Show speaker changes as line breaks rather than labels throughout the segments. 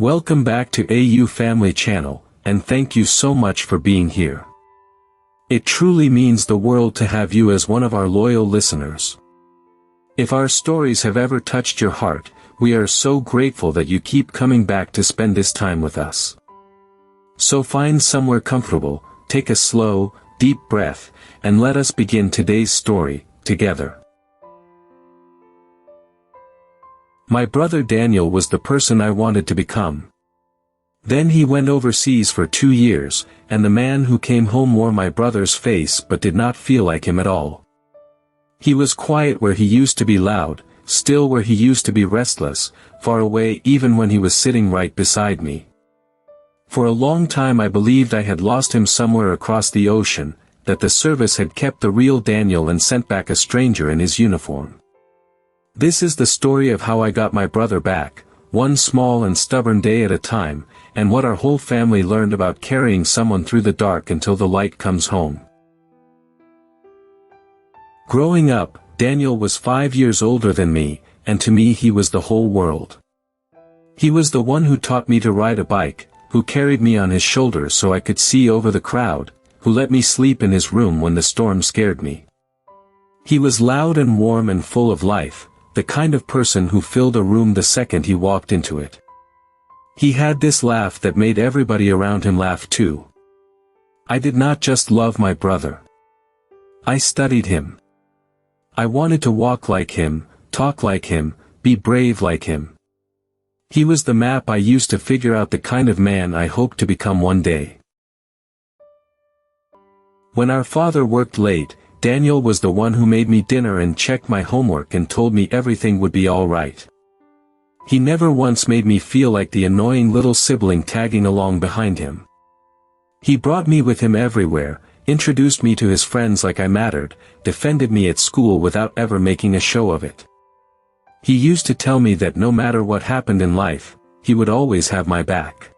Welcome back to AU Family Channel, and thank you so much for being here. It truly means the world to have you as one of our loyal listeners. If our stories have ever touched your heart, we are so grateful that you keep coming back to spend this time with us. So find somewhere comfortable, take a slow, deep breath, and let us begin today's story, together. My brother Daniel was the person I wanted to become. Then he went overseas for 2 years, and the man who came home wore my brother's face but did not feel like him at all. He was quiet where he used to be loud, still where he used to be restless, far away even when he was sitting right beside me. For a long time I believed I had lost him somewhere across the ocean, that the service had kept the real Daniel and sent back a stranger in his uniform. This is the story of how I got my brother back, one small and stubborn day at a time, and what our whole family learned about carrying someone through the dark until the light comes home. Growing up, Daniel was 5 years older than me, and to me he was the whole world. He was the one who taught me to ride a bike, who carried me on his shoulders so I could see over the crowd, who let me sleep in his room when the storm scared me. He was loud and warm and full of life, the kind of person who filled a room the second he walked into it. He had this laugh that made everybody around him laugh too. I did not just love my brother. I studied him. I wanted to walk like him, talk like him, be brave like him. He was the map I used to figure out the kind of man I hoped to become one day. When our father worked late, Daniel was the one who made me dinner and checked my homework and told me everything would be all right. He never once made me feel like the annoying little sibling tagging along behind him. He brought me with him everywhere, introduced me to his friends like I mattered, defended me at school without ever making a show of it. He used to tell me that no matter what happened in life, he would always have my back.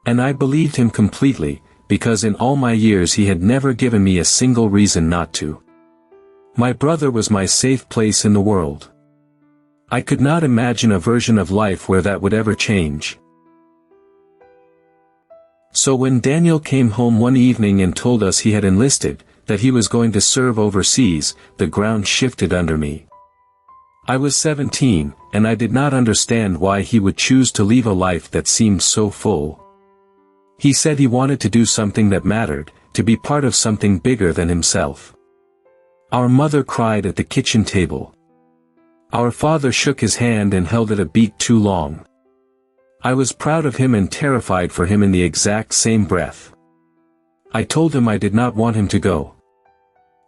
And I believed him completely, because in all my years he had never given me a single reason not to. My brother was my safe place in the world. I could not imagine a version of life where that would ever change. So when Daniel came home one evening and told us he had enlisted, that he was going to serve overseas, the ground shifted under me. I was 17, and I did not understand why he would choose to leave a life that seemed so full. He said he wanted to do something that mattered, to be part of something bigger than himself. Our mother cried at the kitchen table. Our father shook his hand and held it a beat too long. I was proud of him and terrified for him in the exact same breath. I told him I did not want him to go.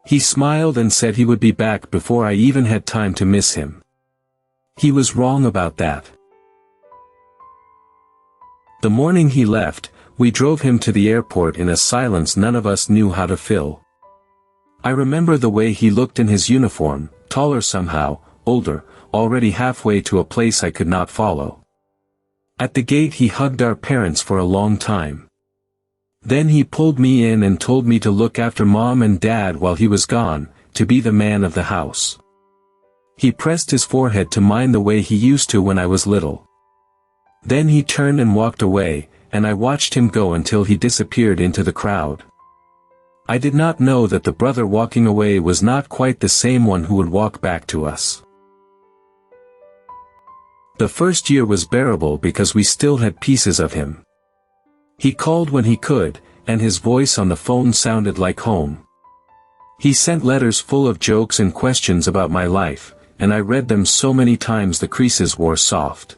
He smiled and said he would be back before I even had time to miss him. He was wrong about that. The morning he left, we drove him to the airport in a silence none of us knew how to fill. I remember the way he looked in his uniform, taller somehow, older, already halfway to a place I could not follow. At the gate he hugged our parents for a long time. Then he pulled me in and told me to look after Mom and Dad while he was gone, to be the man of the house. He pressed his forehead to mine the way he used to when I was little. Then he turned and walked away, and I watched him go until he disappeared into the crowd. I did not know that the brother walking away was not quite the same one who would walk back to us. The first year was bearable because we still had pieces of him. He called when he could, and his voice on the phone sounded like home. He sent letters full of jokes and questions about my life, and I read them so many times the creases wore soft.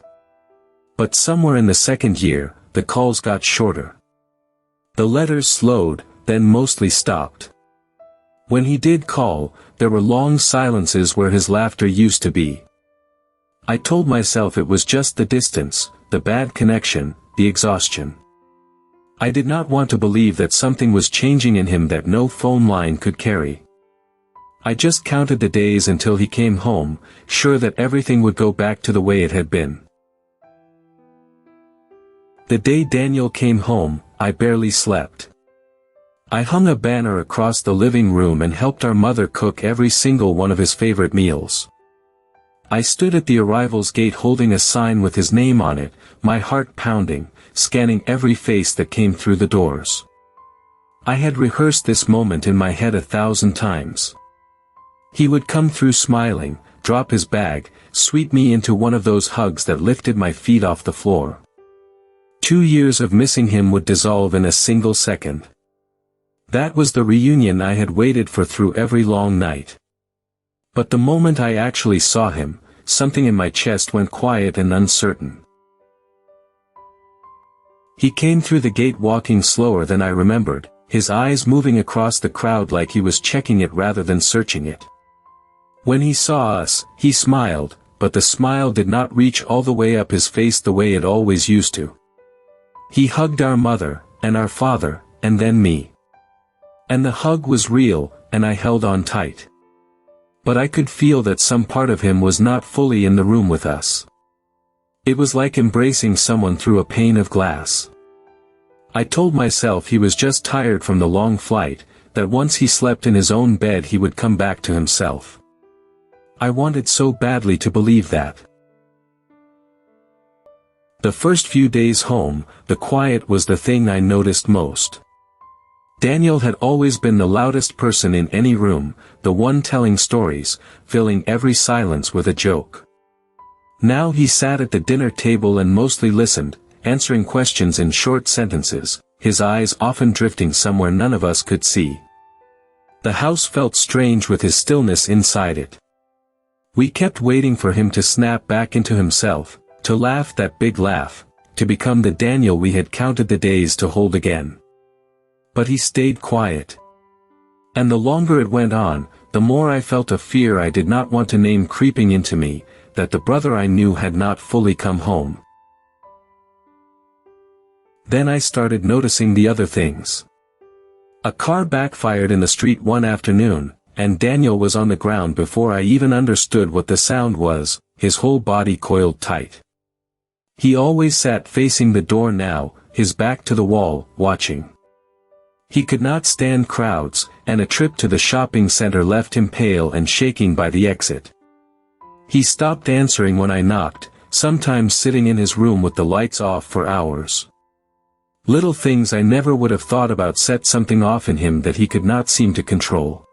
But somewhere in the second year, the calls got shorter. The letters slowed, then mostly stopped. When he did call, there were long silences where his laughter used to be. I told myself it was just the distance, the bad connection, the exhaustion. I did not want to believe that something was changing in him that no phone line could carry. I just counted the days until he came home, sure that everything would go back to the way it had been. The day Daniel came home, I barely slept. I hung a banner across the living room and helped our mother cook every single one of his favorite meals. I stood at the arrivals gate holding a sign with his name on it, my heart pounding, scanning every face that came through the doors. I had rehearsed this moment in my head 1,000 times. He would come through smiling, drop his bag, sweep me into one of those hugs that lifted my feet off the floor. 2 years of missing him would dissolve in a single second. That was the reunion I had waited for through every long night. But the moment I actually saw him, something in my chest went quiet and uncertain. He came through the gate walking slower than I remembered, his eyes moving across the crowd like he was checking it rather than searching it. When he saw us, he smiled, but the smile did not reach all the way up his face the way it always used to. He hugged our mother, and our father, and then me. And the hug was real, and I held on tight. But I could feel that some part of him was not fully in the room with us. It was like embracing someone through a pane of glass. I told myself he was just tired from the long flight, that once he slept in his own bed he would come back to himself. I wanted so badly to believe that. The first few days home, the quiet was the thing I noticed most. Daniel had always been the loudest person in any room, the one telling stories, filling every silence with a joke. Now he sat at the dinner table and mostly listened, answering questions in short sentences, his eyes often drifting somewhere none of us could see. The house felt strange with his stillness inside it. We kept waiting for him to snap back into himself, to laugh that big laugh, to become the Daniel we had counted the days to hold again. But he stayed quiet. And the longer it went on, the more I felt a fear I did not want to name creeping into me, that the brother I knew had not fully come home. Then I started noticing the other things. A car backfired in the street one afternoon, and Daniel was on the ground before I even understood what the sound was, his whole body coiled tight. He always sat facing the door now, his back to the wall, watching. He could not stand crowds, and a trip to the shopping center left him pale and shaking by the exit. He stopped answering when I knocked, sometimes sitting in his room with the lights off for hours. Little things I never would have thought about set something off in him that he could not seem to control.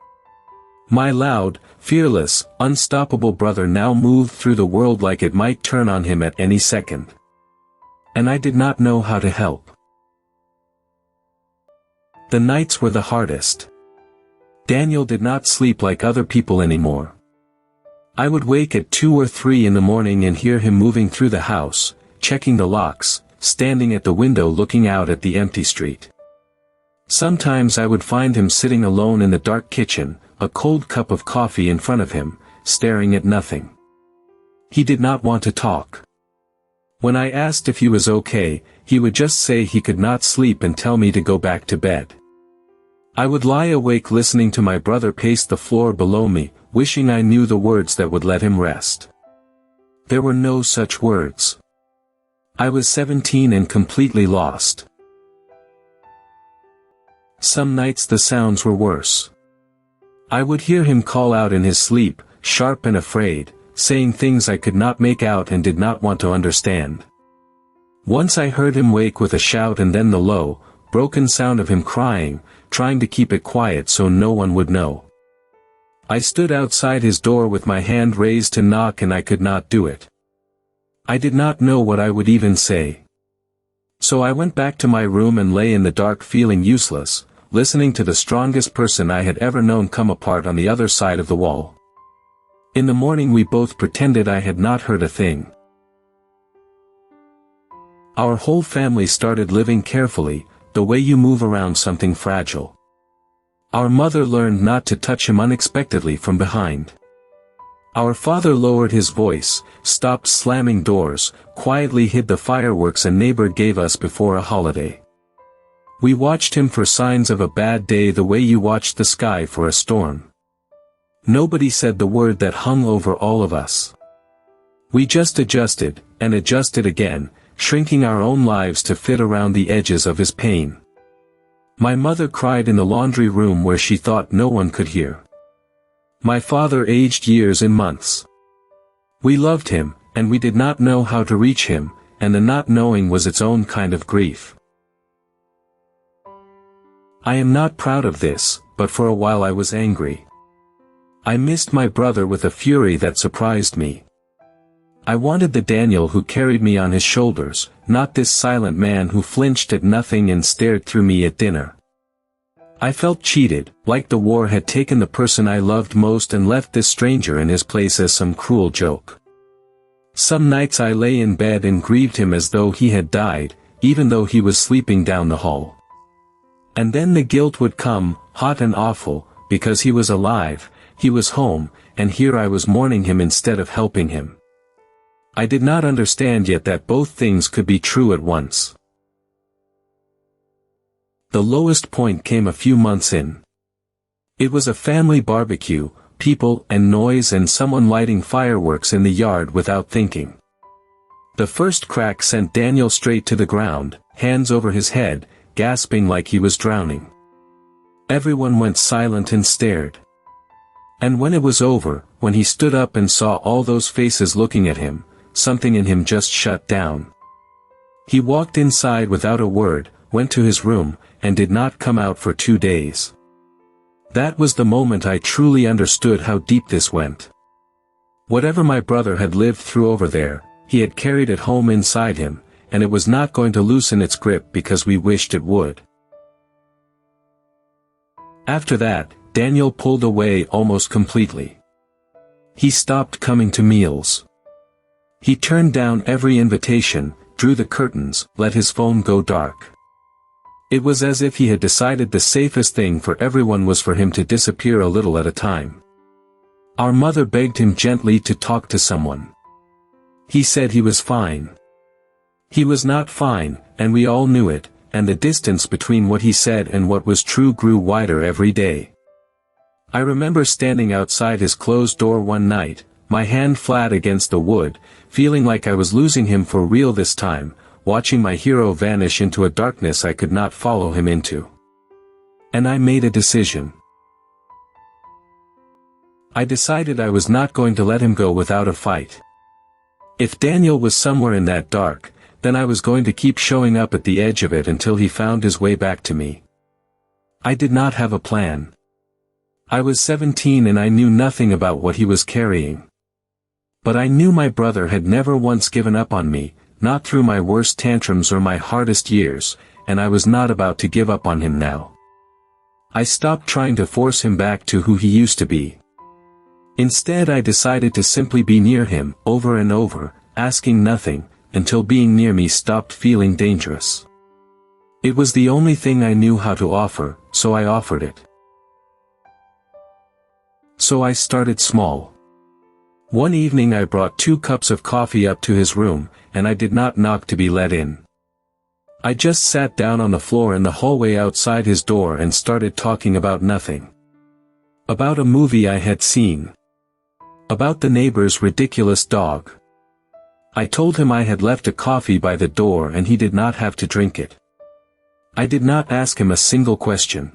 My loud, fearless, unstoppable brother now moved through the world like it might turn on him at any second. And I did not know how to help. The nights were the hardest. Daniel did not sleep like other people anymore. I would wake at 2 or 3 in the morning and hear him moving through the house, checking the locks, standing at the window looking out at the empty street. Sometimes I would find him sitting alone in the dark kitchen, a cold cup of coffee in front of him, staring at nothing. He did not want to talk. When I asked if he was okay, he would just say he could not sleep and tell me to go back to bed. I would lie awake listening to my brother pace the floor below me, wishing I knew the words that would let him rest. There were no such words. I was 17 and completely lost. Some nights the sounds were worse. I would hear him call out in his sleep, sharp and afraid, saying things I could not make out and did not want to understand. Once I heard him wake with a shout and then the low, broken sound of him crying, trying to keep it quiet so no one would know. I stood outside his door with my hand raised to knock and I could not do it. I did not know what I would even say. So I went back to my room and lay in the dark feeling useless, listening to the strongest person I had ever known come apart on the other side of the wall. In the morning we both pretended I had not heard a thing. Our whole family started living carefully, the way you move around something fragile. Our mother learned not to touch him unexpectedly from behind. Our father lowered his voice, stopped slamming doors, quietly hid the fireworks a neighbor gave us before a holiday. We watched him for signs of a bad day the way you watched the sky for a storm. Nobody said the word that hung over all of us. We just adjusted, and adjusted again, shrinking our own lives to fit around the edges of his pain. My mother cried in the laundry room where she thought no one could hear. My father aged years in months. We loved him, and we did not know how to reach him, and the not knowing was its own kind of grief. I am not proud of this, but for a while I was angry. I missed my brother with a fury that surprised me. I wanted the Daniel who carried me on his shoulders, not this silent man who flinched at nothing and stared through me at dinner. I felt cheated, like the war had taken the person I loved most and left this stranger in his place as some cruel joke. Some nights I lay in bed and grieved him as though he had died, even though he was sleeping down the hall. And then the guilt would come, hot and awful, because he was alive, he was home, and here I was mourning him instead of helping him. I did not understand yet that both things could be true at once. The lowest point came a few months in. It was a family barbecue, people and noise and someone lighting fireworks in the yard without thinking. The first crack sent Daniel straight to the ground, hands over his head, gasping like he was drowning. Everyone went silent and stared. And when it was over, when he stood up and saw all those faces looking at him, something in him just shut down. He walked inside without a word, went to his room, and did not come out for 2 days. That was the moment I truly understood how deep this went. Whatever my brother had lived through over there, he had carried it home inside him, and it was not going to loosen its grip because we wished it would. After that, Daniel pulled away almost completely. He stopped coming to meals. He turned down every invitation, drew the curtains, let his phone go dark. It was as if he had decided the safest thing for everyone was for him to disappear a little at a time. Our mother begged him gently to talk to someone. He said he was fine. He was not fine, and we all knew it, and the distance between what he said and what was true grew wider every day. I remember standing outside his closed door one night, my hand flat against the wood, feeling like I was losing him for real this time, watching my hero vanish into a darkness I could not follow him into. And I made a decision. I decided I was not going to let him go without a fight. If Daniel was somewhere in that dark, then I was going to keep showing up at the edge of it until he found his way back to me. I did not have a plan. I was 17 and I knew nothing about what he was carrying. But I knew my brother had never once given up on me, not through my worst tantrums or my hardest years, and I was not about to give up on him now. I stopped trying to force him back to who he used to be. Instead I decided to simply be near him, over and over, asking nothing, until being near me stopped feeling dangerous. It was the only thing I knew how to offer, so I offered it. So I started small. One evening I brought 2 cups of coffee up to his room, and I did not knock to be let in. I just sat down on the floor in the hallway outside his door and started talking about nothing. About a movie I had seen. About the neighbor's ridiculous dog. I told him I had left a coffee by the door and he did not have to drink it. I did not ask him a single question.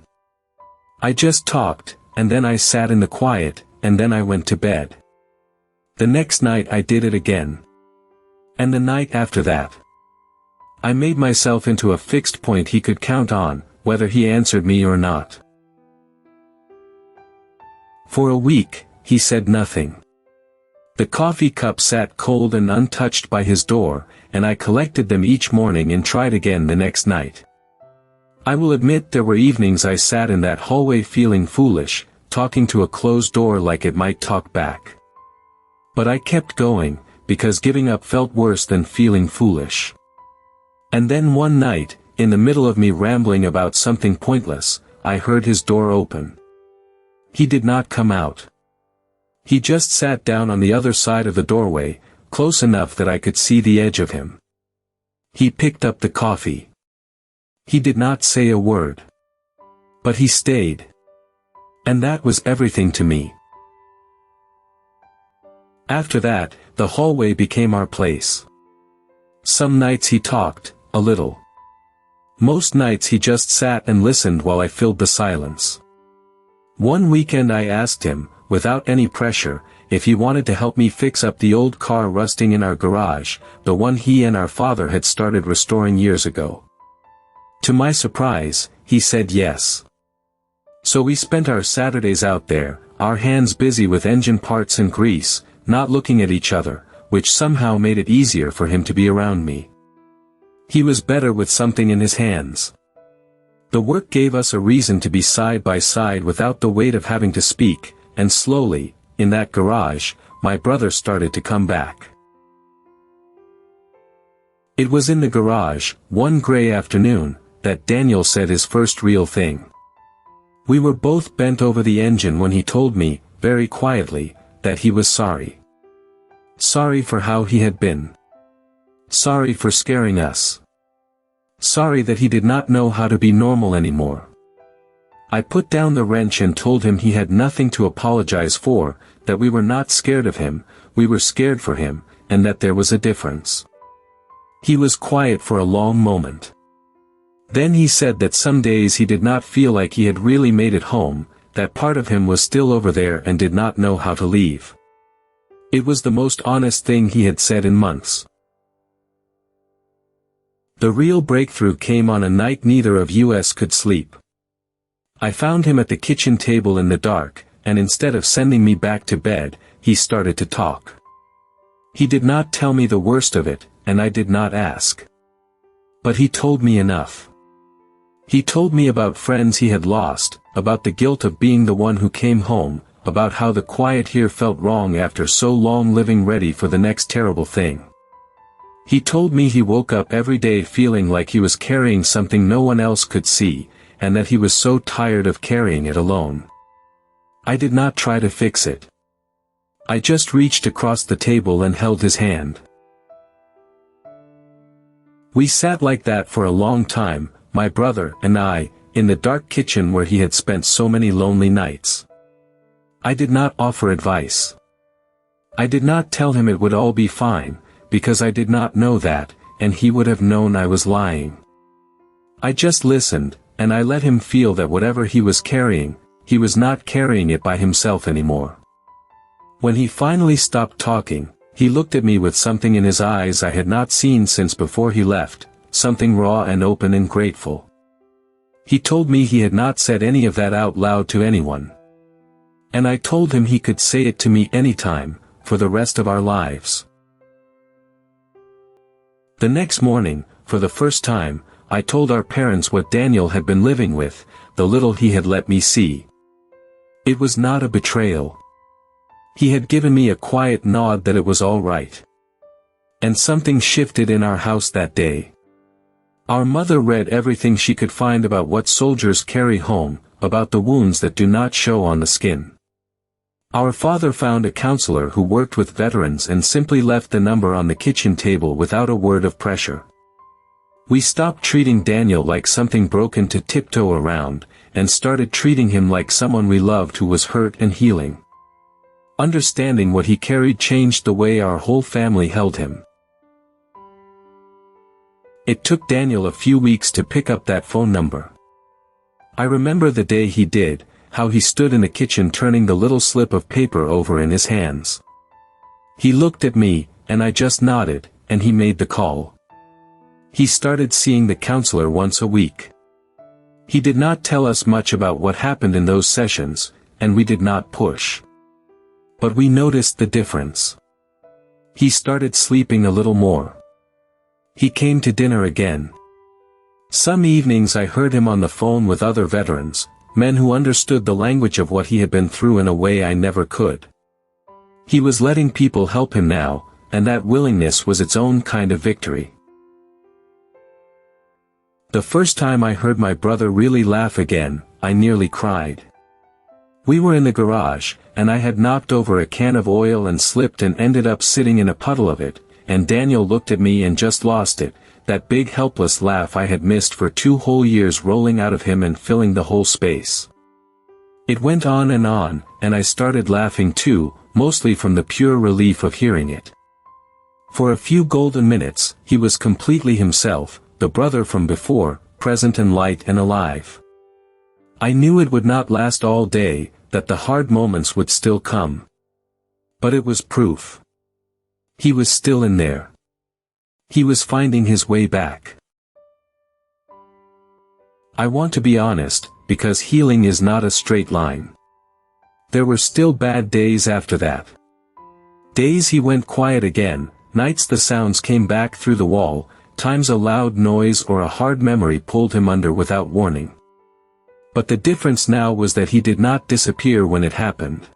I just talked, and then I sat in the quiet, and then I went to bed. The next night I did it again. And the night after that. I made myself into a fixed point he could count on, whether he answered me or not. For a week, he said nothing. The coffee cup sat cold and untouched by his door, and I collected them each morning and tried again the next night. I will admit there were evenings I sat in that hallway feeling foolish, talking to a closed door like it might talk back. But I kept going, because giving up felt worse than feeling foolish. And then one night, in the middle of me rambling about something pointless, I heard his door open. He did not come out. He just sat down on the other side of the doorway, close enough that I could see the edge of him. He picked up the coffee. He did not say a word. But he stayed. And that was everything to me. After that, the hallway became our place. Some nights he talked, a little. Most nights he just sat and listened while I filled the silence. One weekend I asked him, without any pressure, if he wanted to help me fix up the old car rusting in our garage, the one he and our father had started restoring years ago. To my surprise, he said yes. So we spent our Saturdays out there, our hands busy with engine parts and grease, not looking at each other, which somehow made it easier for him to be around me. He was better with something in his hands. The work gave us a reason to be side by side without the weight of having to speak, and slowly, in that garage, my brother started to come back. It was in the garage, one gray afternoon, that Daniel said his first real thing. We were both bent over the engine when he told me, very quietly, that he was sorry. Sorry for how he had been. Sorry for scaring us. Sorry that he did not know how to be normal anymore. I put down the wrench and told him he had nothing to apologize for, that we were not scared of him, we were scared for him, and that there was a difference. He was quiet for a long moment. Then he said that some days he did not feel like he had really made it home, that part of him was still over there and did not know how to leave. It was the most honest thing he had said in months. The real breakthrough came on a night neither of us could sleep. I found him at the kitchen table in the dark, and instead of sending me back to bed, he started to talk. He did not tell me the worst of it, and I did not ask. But he told me enough. He told me about friends he had lost, about the guilt of being the one who came home, about how the quiet here felt wrong after so long living ready for the next terrible thing. He told me he woke up every day feeling like he was carrying something no one else could see, and that he was so tired of carrying it alone. I did not try to fix it. I just reached across the table and held his hand. We sat like that for a long time, my brother and I, in the dark kitchen where he had spent so many lonely nights. I did not offer advice. I did not tell him it would all be fine, because I did not know that, and he would have known I was lying. I just listened, and I let him feel that whatever he was carrying, he was not carrying it by himself anymore. When he finally stopped talking, he looked at me with something in his eyes I had not seen since before he left, something raw and open and grateful. He told me he had not said any of that out loud to anyone. And I told him he could say it to me anytime, for the rest of our lives. The next morning, for the first time, I told our parents what Daniel had been living with, the little he had let me see. It was not a betrayal. He had given me a quiet nod that it was all right. And something shifted in our house that day. Our mother read everything she could find about what soldiers carry home, about the wounds that do not show on the skin. Our father found a counselor who worked with veterans and simply left the number on the kitchen table without a word of pressure. We stopped treating Daniel like something broken to tiptoe around, and started treating him like someone we loved who was hurt and healing. Understanding what he carried changed the way our whole family held him. It took Daniel a few weeks to pick up that phone number. I remember the day he did, how he stood in the kitchen turning the little slip of paper over in his hands. He looked at me, and I just nodded, and he made the call. He started seeing the counselor once a week. He did not tell us much about what happened in those sessions, and we did not push. But we noticed the difference. He started sleeping a little more. He came to dinner again. Some evenings I heard him on the phone with other veterans, men who understood the language of what he had been through in a way I never could. He was letting people help him now, and that willingness was its own kind of victory. The first time I heard my brother really laugh again, I nearly cried. We were in the garage, and I had knocked over a can of oil and slipped and ended up sitting in a puddle of it, and Daniel looked at me and just lost it, that big helpless laugh I had missed for 2 whole years rolling out of him and filling the whole space. It went on, and I started laughing too, mostly from the pure relief of hearing it. For a few golden minutes, he was completely himself, the brother from before, present and light and alive. I knew it would not last all day, that the hard moments would still come. But it was proof. He was still in there. He was finding his way back. I want to be honest, because healing is not a straight line. There were still bad days after that. Days he went quiet again, nights the sounds came back through the wall, times a loud noise or a hard memory pulled him under without warning. But the difference now was that he did not disappear when it happened.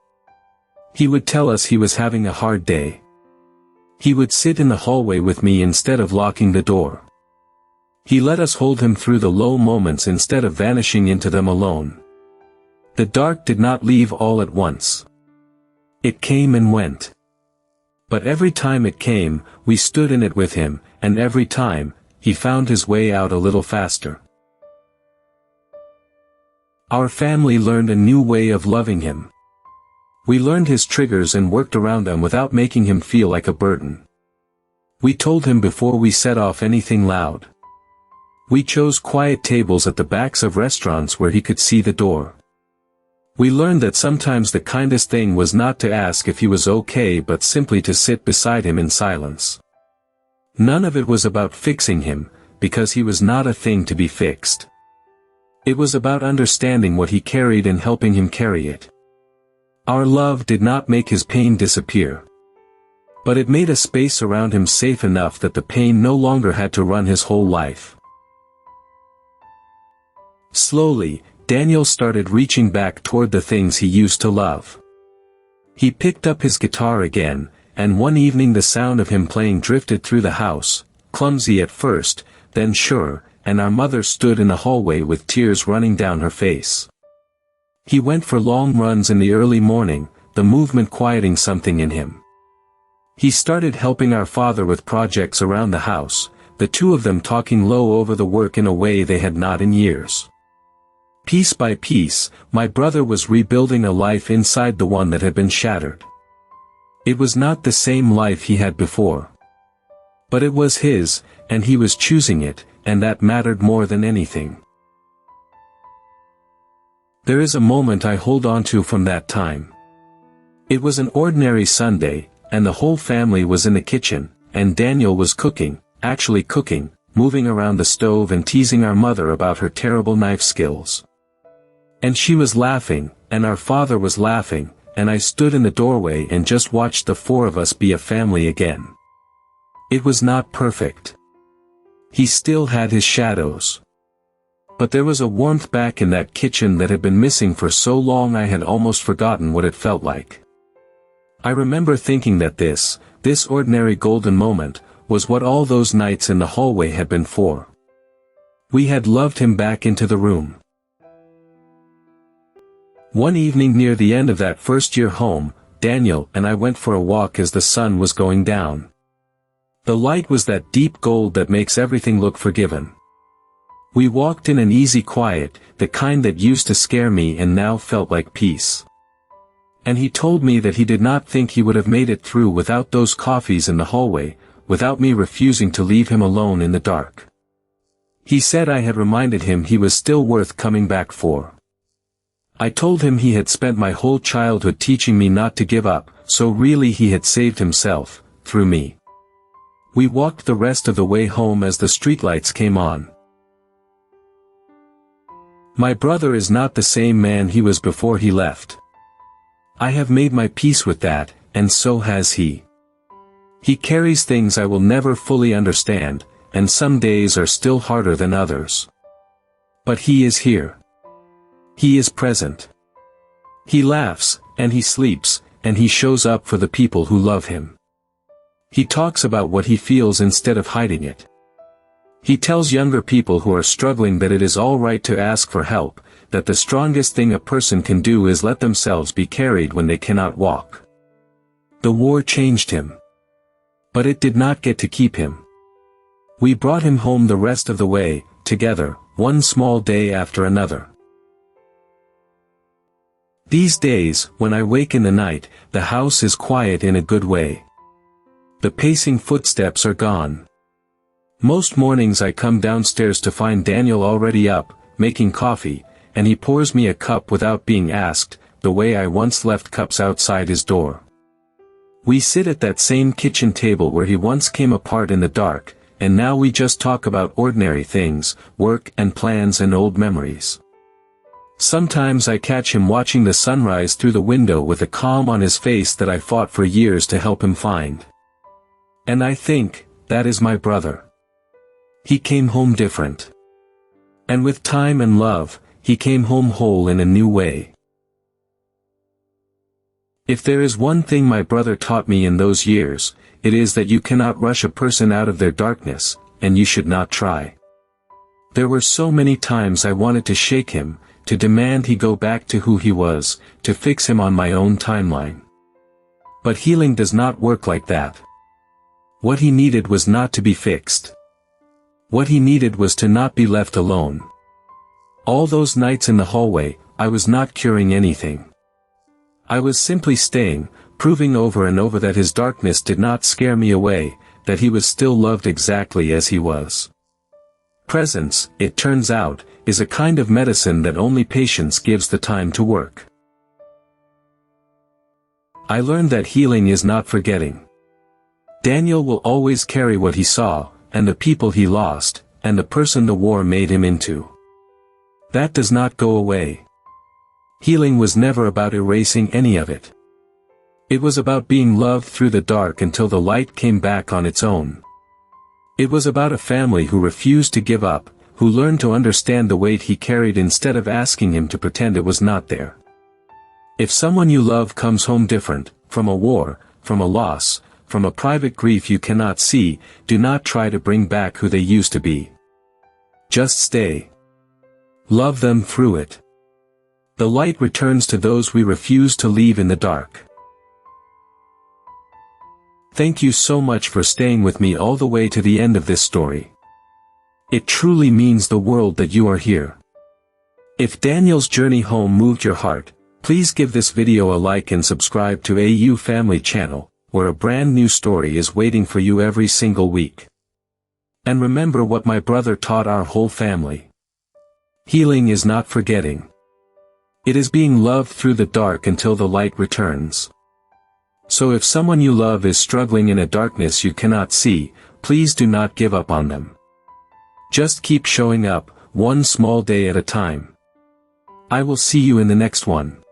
He would tell us he was having a hard day. He would sit in the hallway with me instead of locking the door. He let us hold him through the low moments instead of vanishing into them alone. The dark did not leave all at once. It came and went. But every time it came, we stood in it with him, and every time, he found his way out a little faster. Our family learned a new way of loving him. We learned his triggers and worked around them without making him feel like a burden. We told him before we set off anything loud. We chose quiet tables at the backs of restaurants where he could see the door. We learned that sometimes the kindest thing was not to ask if he was okay but simply to sit beside him in silence. None of it was about fixing him, because he was not a thing to be fixed. It was about understanding what he carried and helping him carry it. Our love did not make his pain disappear. But it made a space around him safe enough that the pain no longer had to run his whole life. Slowly, Daniel started reaching back toward the things he used to love. He picked up his guitar again, and one evening the sound of him playing drifted through the house, clumsy at first, then sure, and our mother stood in the hallway with tears running down her face. He went for long runs in the early morning, the movement quieting something in him. He started helping our father with projects around the house, the two of them talking low over the work in a way they had not in years. Piece by piece, my brother was rebuilding a life inside the one that had been shattered. It was not the same life he had before. But it was his, and he was choosing it, and that mattered more than anything. There is a moment I hold on to from that time. It was an ordinary Sunday, and the whole family was in the kitchen, and Daniel was cooking, actually cooking, moving around the stove and teasing our mother about her terrible knife skills. And she was laughing, and our father was laughing, and I stood in the doorway and just watched the four of us be a family again. It was not perfect. He still had his shadows. But there was a warmth back in that kitchen that had been missing for so long I had almost forgotten what it felt like. I remember thinking that this ordinary golden moment, was what all those nights in the hallway had been for. We had loved him back into the room. One evening near the end of that first year home, Daniel and I went for a walk as the sun was going down. The light was that deep gold that makes everything look forgiven. We walked in an easy quiet, the kind that used to scare me and now felt like peace. And he told me that he did not think he would have made it through without those coffees in the hallway, without me refusing to leave him alone in the dark. He said I had reminded him he was still worth coming back for. I told him he had spent my whole childhood teaching me not to give up, so really he had saved himself, through me. We walked the rest of the way home as the streetlights came on. My brother is not the same man he was before he left. I have made my peace with that, and so has he. He carries things I will never fully understand, and some days are still harder than others. But he is here. He is present. He laughs, and he sleeps, and he shows up for the people who love him. He talks about what he feels instead of hiding it. He tells younger people who are struggling that it is all right to ask for help, that the strongest thing a person can do is let themselves be carried when they cannot walk. The war changed him. But it did not get to keep him. We brought him home the rest of the way, together, one small day after another. These days, when I wake in the night, the house is quiet in a good way. The pacing footsteps are gone. Most mornings I come downstairs to find Daniel already up, making coffee, and he pours me a cup without being asked, the way I once left cups outside his door. We sit at that same kitchen table where he once came apart in the dark, and now we just talk about ordinary things, work and plans and old memories. Sometimes I catch him watching the sunrise through the window with a calm on his face that I fought for years to help him find. And I think, that is my brother. He came home different. And with time and love, he came home whole in a new way. If there is one thing my brother taught me in those years, it is that you cannot rush a person out of their darkness, and you should not try. There were so many times I wanted to shake him, to demand he go back to who he was, to fix him on my own timeline. But healing does not work like that. What he needed was not to be fixed. What he needed was to not be left alone. All those nights in the hallway, I was not curing anything. I was simply staying, proving over and over that his darkness did not scare me away, that he was still loved exactly as he was. Presence, it turns out, is a kind of medicine that only patience gives the time to work. I learned that healing is not forgetting. Daniel will always carry what he saw, and the people he lost, and the person the war made him into. That does not go away. Healing was never about erasing any of it. It was about being loved through the dark until the light came back on its own. It was about a family who refused to give up, who learned to understand the weight he carried instead of asking him to pretend it was not there. If someone you love comes home different, from a war, from a loss, from a private grief you cannot see, do not try to bring back who they used to be. Just stay. Love them through it. The light returns to those we refuse to leave in the dark. Thank you so much for staying with me all the way to the end of this story. It truly means the world that you are here. If Daniel's journey home moved your heart, please give this video a like and subscribe to AU Family Channel, where a brand new story is waiting for you every single week. And remember what my brother taught our whole family. Healing is not forgetting. It is being loved through the dark until the light returns. So if someone you love is struggling in a darkness you cannot see, please do not give up on them. Just keep showing up, one small day at a time. I will see you in the next one.